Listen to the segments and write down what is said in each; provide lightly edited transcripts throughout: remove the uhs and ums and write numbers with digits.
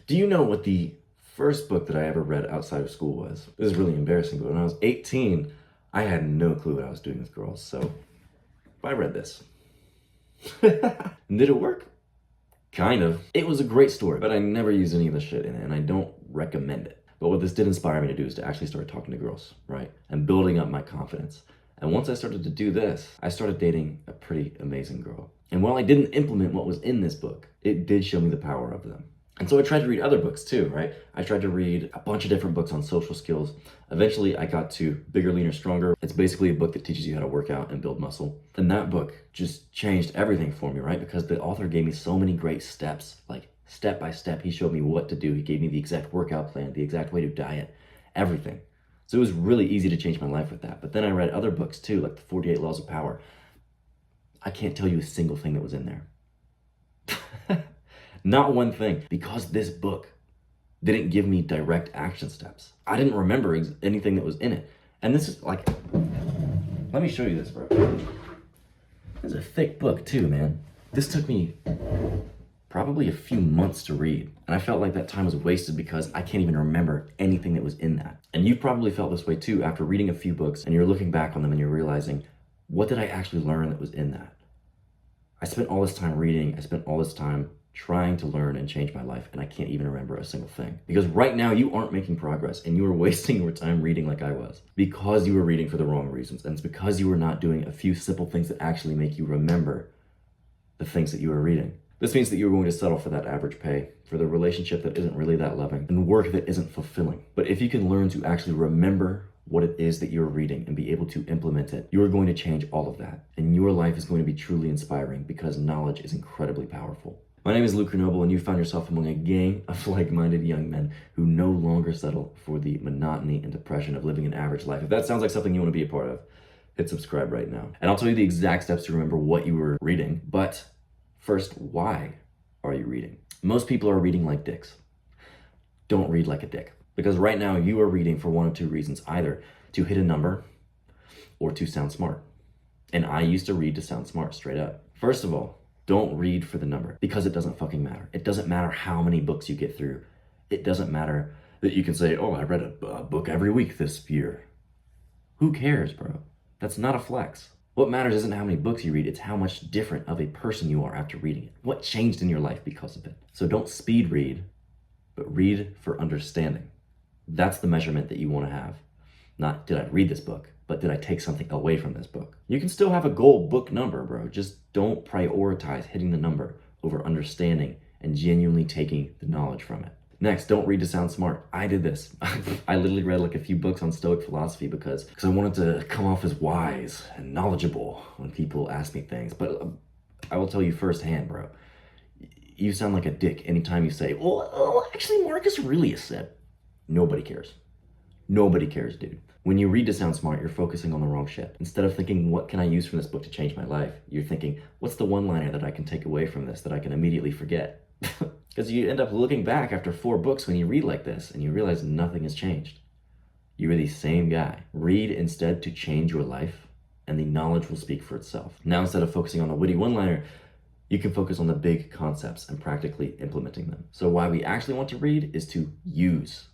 Do you know what the first book that I ever read outside of school was? This is really embarrassing, but when I was 18, I had no clue what I was doing with girls, so I read this. Did it work? Kind of. It was a great story, but I never used any of the shit in it, and I don't recommend it. But what this did inspire me to do is to actually start talking to girls, right? And building up my confidence. And once I started to do this, I started dating a pretty amazing girl. And while I didn't implement what was in this book, it did show me the power of them. And so I tried to read other books too, right? I tried to read a bunch of different books on social skills. Eventually I got to Bigger, Leaner, Stronger. It's basically a book that teaches you how to work out and build muscle. And that book just changed everything for me, right? Because the author gave me so many great steps, like step by step. He showed me what to do. He gave me the exact workout plan, the exact way to diet, everything. So it was really easy to change my life with that. But then I read other books too, like the 48 Laws of Power. I can't tell you a single thing that was in there. Not one thing, because this book didn't give me direct action steps. I didn't remember anything that was in it. And this is like, let me show you this, bro. This is a thick book too, man. This took me probably a few months to read. And I felt like that time was wasted because I can't even remember anything that was in that. And you probably felt this way too after reading a few books and you're looking back on them and you're realizing, what did I actually learn that was in that? I spent all this time reading, I spent all this time trying to learn and change my life, and I can't even remember a single thing. Because right now you aren't making progress and you are wasting your time reading like I was because you were reading for the wrong reasons. And it's because you were not doing a few simple things that actually make you remember the things that you were reading. This means that you're going to settle for that average pay, for the relationship that isn't really that loving, and work that isn't fulfilling. But if you can learn to actually remember what it is that you're reading and be able to implement it, you are going to change all of that. And your life is going to be truly inspiring because knowledge is incredibly powerful. My name is Grenoble, and you found yourself among a gang of like-minded young men who no longer settle for the monotony and depression of living an average life. If that sounds like something you want to be a part of, hit subscribe right now. And I'll tell you the exact steps to remember what you were reading. But first, why are you reading? Most people are reading like dicks. Don't read like a dick. Because right now you are reading for one of two reasons, either to hit a number or to sound smart. And I used to read to sound smart, straight up. First of all, don't read for the number because it doesn't fucking matter. It doesn't matter how many books you get through. It doesn't matter that you can say, oh, I read a book every week this year. Who cares, bro? That's not a flex. What matters isn't how many books you read, it's how much different of a person you are after reading it. What changed in your life because of it? So don't speed read, but read for understanding. That's the measurement that you want to have. Not, did I read this book, but did I take something away from this book? You can still have a goal book number, bro. Just don't prioritize hitting the number over understanding and genuinely taking the knowledge from it. Next, don't read to sound smart. I did this. I literally read like a few books on Stoic philosophy because I wanted to come off as wise and knowledgeable when people ask me things. But I will tell you firsthand, bro, you sound like a dick anytime you say, well, actually, Marcus Aurelius said. Nobody cares. Nobody cares, dude. When you read to sound smart, you're focusing on the wrong shit. Instead of thinking, what can I use from this book to change my life? You're thinking, what's the one-liner that I can take away from this that I can immediately forget? Because you end up looking back after 4 books when you read like this and you realize nothing has changed. You're the same guy. Read instead to change your life and the knowledge will speak for itself. Now, instead of focusing on the witty one-liner, you can focus on the big concepts and practically implementing them. So why we actually want to read is to use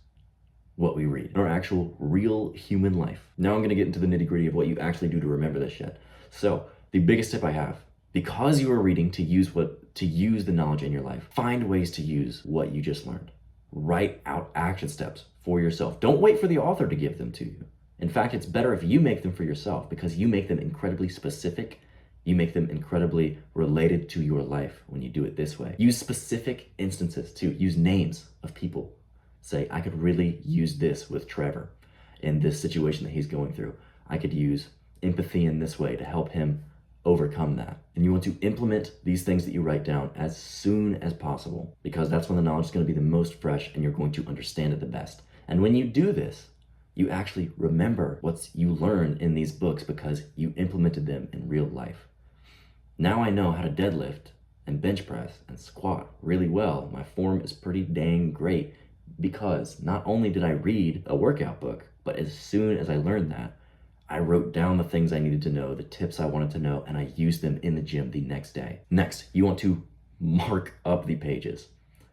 what we read in our actual real human life. Now I'm going to get into the nitty-gritty of what you actually do to remember this shit. So the biggest tip I have, because you are reading to use the knowledge in your life, find ways to use what you just learned. Write out action steps for yourself. Don't wait for the author to give them to you. In fact, it's better if you make them for yourself because you make them incredibly specific. You make them incredibly related to your life when you do it this way. Use specific instances too. Use names of people. Say, I could really use this with Trevor in this situation that he's going through. I could use empathy in this way to help him overcome that. And you want to implement these things that you write down as soon as possible because that's when the knowledge is going to be the most fresh and you're going to understand it the best. And when you do this, you actually remember what you learn in these books because you implemented them in real life. Now I know how to deadlift and bench press and squat really well. My form is pretty dang great because not only did I read a workout book, but as soon as I learned that, I wrote down the things I needed to know, the tips I wanted to know, and I used them in the gym the next day. Next, you want to mark up the pages.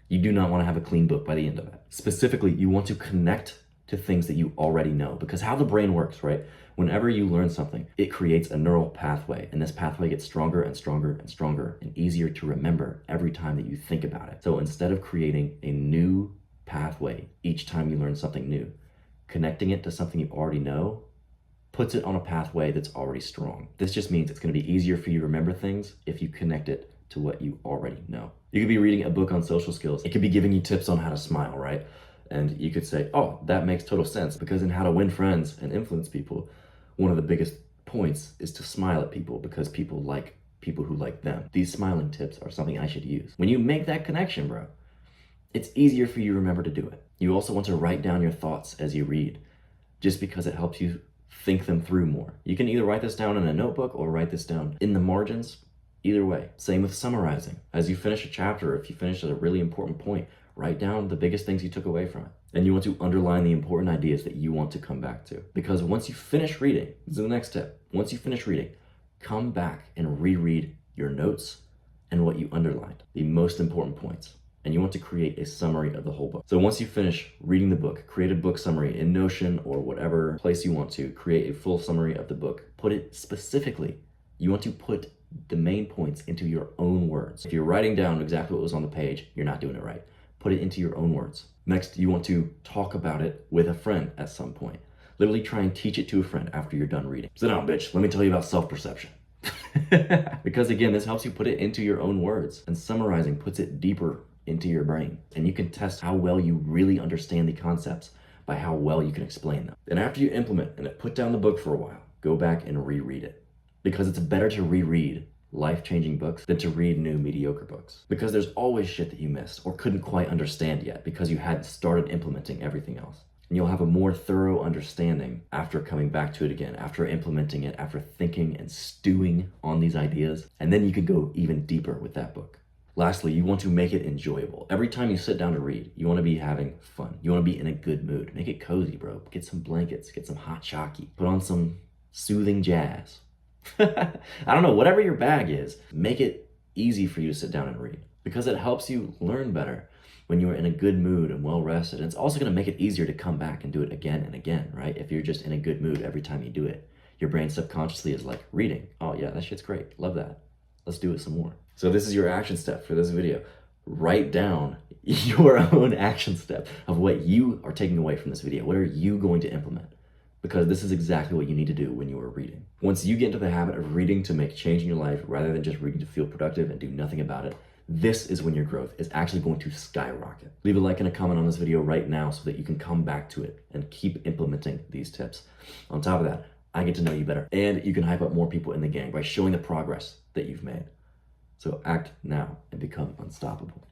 You do not want to have a clean book by the end of it. Specifically, you want to connect to things that you already know, because how the brain works, right? Whenever you learn something, it creates a neural pathway, and this pathway gets stronger and stronger and stronger and easier to remember every time that you think about it. So instead of creating a new pathway each time you learn something new, connecting it to something you already know puts it on a pathway that's already strong. This just means it's going to be easier for you to remember things if you connect it to what you already know. You could be reading a book on social skills. It could be giving you tips on how to smile, right? And you could say, oh, that makes total sense, because in how to win friends and influence people, one of the biggest points is to smile at people, because people like people who like them. These smiling tips are something I should use. When you make that connection, bro, it's easier for you to remember to do it. You also want to write down your thoughts as you read, just because it helps you think them through more. You can either write this down in a notebook or write this down in the margins. Either way. Same with summarizing. As you finish a chapter, if you finish at a really important point, write down the biggest things you took away from it. And you want to underline the important ideas that you want to come back to. Because once you finish reading, this is the next tip. Once you finish reading, come back and reread your notes and what you underlined, the most important points. And you want to create a summary of the whole book. So once you finish reading the book, create a book summary in Notion or whatever place you want to, create a full summary of the book. Put it specifically. You want to put the main points into your own words. If you're writing down exactly what was on the page, you're not doing it right. Put it into your own words. Next, you want to talk about it with a friend at some point. Literally try and teach it to a friend after you're done reading. Sit down, bitch. Let me tell you about self-perception. Because again, this helps you put it into your own words, and summarizing puts it deeper into your brain. And you can test how well you really understand the concepts by how well you can explain them. And after you implement and put down the book for a while, go back and reread it. Because it's better to reread life-changing books than to read new mediocre books. Because there's always shit that you missed or couldn't quite understand yet because you hadn't started implementing everything else. And you'll have a more thorough understanding after coming back to it again, after implementing it, after thinking and stewing on these ideas. And then you could go even deeper with that book. Lastly, you want to make it enjoyable. Every time you sit down to read, you want to be having fun. You want to be in a good mood. Make it cozy, bro. Get some blankets, get some hot chocolate, put on some soothing jazz. I don't know, whatever your bag is, make it easy for you to sit down and read, because it helps you learn better when you're in a good mood and well rested. And it's also going to make it easier to come back and do it again and again, right? If you're just in a good mood every time you do it, your brain subconsciously is like, reading. Oh yeah, that shit's great. Love that. Let's do it some more. So this is your action step for this video. Write down your own action step of what you are taking away from this video. What are you going to implement? Because this is exactly what you need to do when you are reading. Once you get into the habit of reading to make change in your life rather than just reading to feel productive and do nothing about it, this is when your growth is actually going to skyrocket. Leave a like and a comment on this video right now so that you can come back to it and keep implementing these tips. On top of that, I get to know you better, and you can hype up more people in the gang by showing the progress that you've made. So act now and become unstoppable.